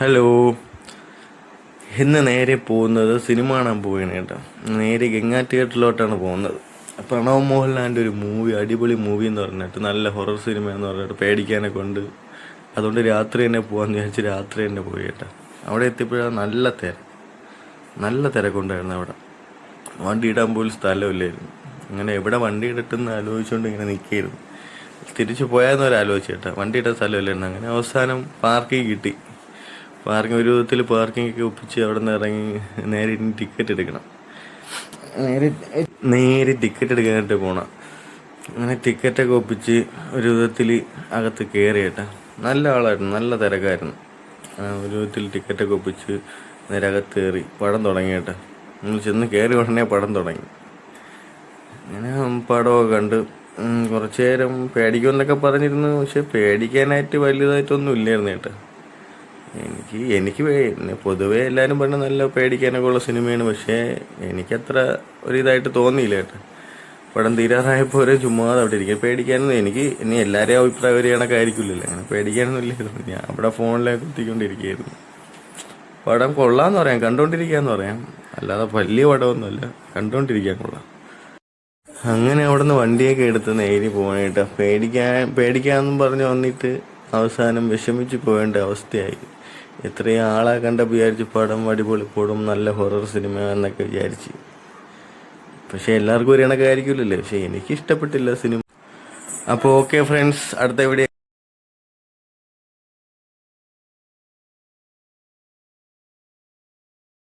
Hello. ഇന്ന് നേരെ പോകുന്നത് സിനിമ കാണാൻ പോവുകയാണ് കേട്ടോ. നേരെ ഗംഗാ തിയേറ്ററിലോട്ടാണ് പോകുന്നത്. പ്രണവ് മോഹൻലാലിൻ്റെ ഒരു മൂവി, അടിപൊളി മൂവി എന്ന് പറഞ്ഞിട്ട്, നല്ല ഹൊറർ സിനിമ എന്ന് പറഞ്ഞിട്ട് പേടിക്കാനൊക്കെ ഉണ്ട്. അതുകൊണ്ട് രാത്രി തന്നെ പോകാമെന്ന് വിചാരിച്ച് രാത്രി തന്നെ പോയി കേട്ടോ. അവിടെ എത്തിയപ്പോഴാണ് നല്ല തിരക്കുണ്ടായിരുന്നു അവിടെ. വണ്ടി ഇടാൻ പോലും സ്ഥലമില്ലായിരുന്നു. അങ്ങനെ എവിടെ വണ്ടി ഇടട്ടെന്ന് ആലോചിച്ചുകൊണ്ട് ഇങ്ങനെ നിൽക്കുകയായിരുന്നു. തിരിച്ചു പോയാന്നൊരു ആലോചിച്ച് കേട്ടോ. വണ്ടി ഇടാൻ സ്ഥലമില്ലായിരുന്നു. അങ്ങനെ അവസാനം പാർക്കിംഗ് കിട്ടി. ഒരു വിധത്തിൽ പാർക്കിങ്ങൊക്കെ ഒപ്പിച്ച് അവിടെ നിന്ന് ഇറങ്ങി നേരെ ടിക്കറ്റ് എടുക്കണം. നേരെ ടിക്കറ്റ് എടുക്കാനായിട്ട് പോകണം. അങ്ങനെ ടിക്കറ്റൊക്കെ ഒപ്പിച്ച് ഒരു വിധത്തിൽ അകത്ത് കയറി കേട്ടോ. നല്ല ആളായിരുന്നു, നല്ല തിരക്കായിരുന്നു. ഒരു വിധത്തിൽ ടിക്കറ്റൊക്കെ ഒപ്പിച്ച് നേരെ അകത്ത് കയറി പടം തുടങ്ങി കേട്ടോ. നമ്മൾ ചെന്ന് കയറി ഉടനെ പടം തുടങ്ങി. അങ്ങനെ പടമൊക്കെ കണ്ട് കുറച്ച് നേരം പേടിക്കുമെന്നൊക്കെ പറഞ്ഞിരുന്നു. പക്ഷെ പേടിക്കാനായിട്ട് വലുതായിട്ടൊന്നും ഇല്ലായിരുന്നു കേട്ടോ. എനിക്ക് പൊതുവേ എല്ലാവരും പറഞ്ഞ നല്ല പേടിക്കാനൊക്കെ ഉള്ള സിനിമയാണ്. പക്ഷേ എനിക്കത്ര ഒരിതായിട്ട് തോന്നിയില്ല കേട്ടോ. പടം തീരാറായപ്പോൾ ഒരു ചുമ്മാതെ അവിടെ ഇരിക്കുക. പേടിക്കാനൊന്നും ഇനി എല്ലാവരെയും അഭിപ്രായം ഒരു കണക്കായിരിക്കില്ലല്ലോ. അങ്ങനെ പേടിക്കാനൊന്നും ഇല്ലായിരുന്നു. ഞാൻ അവിടെ ഫോണിലേക്ക് കുത്തിക്കൊണ്ടിരിക്കുകയായിരുന്നു. പടം കൊള്ളാന്ന് പറയാം, കണ്ടുകൊണ്ടിരിക്കാന്ന് പറയാം. അല്ലാതെ വലിയ പടമൊന്നുമല്ല, കണ്ടുകൊണ്ടിരിക്കാൻ കൊള്ളാം. അങ്ങനെ അവിടെ നിന്ന് വണ്ടിയൊക്കെ എടുത്ത് നേരി പോകാനായിട്ട് പേടിക്കാമെന്നും പറഞ്ഞ് വന്നിട്ട് അവസാനം വിഷമിച്ച് പോകേണ്ട അവസ്ഥയായി. എത്രയും ആളെ കണ്ടപ്പോൾ വിചാരിച്ചു പടം അടിപൊളി പടം, നല്ല ഹൊറർ സിനിമ എന്നൊക്കെ വിചാരിച്ച്. പക്ഷെ എല്ലാവർക്കും ഒരു കണക്കായിരിക്കില്ലല്ലോ. പക്ഷെ എനിക്ക് ഇഷ്ടപ്പെട്ടില്ല സിനിമ. അപ്പോൾ ഓക്കെ ഫ്രണ്ട്സ്, അടുത്ത വീഡിയോ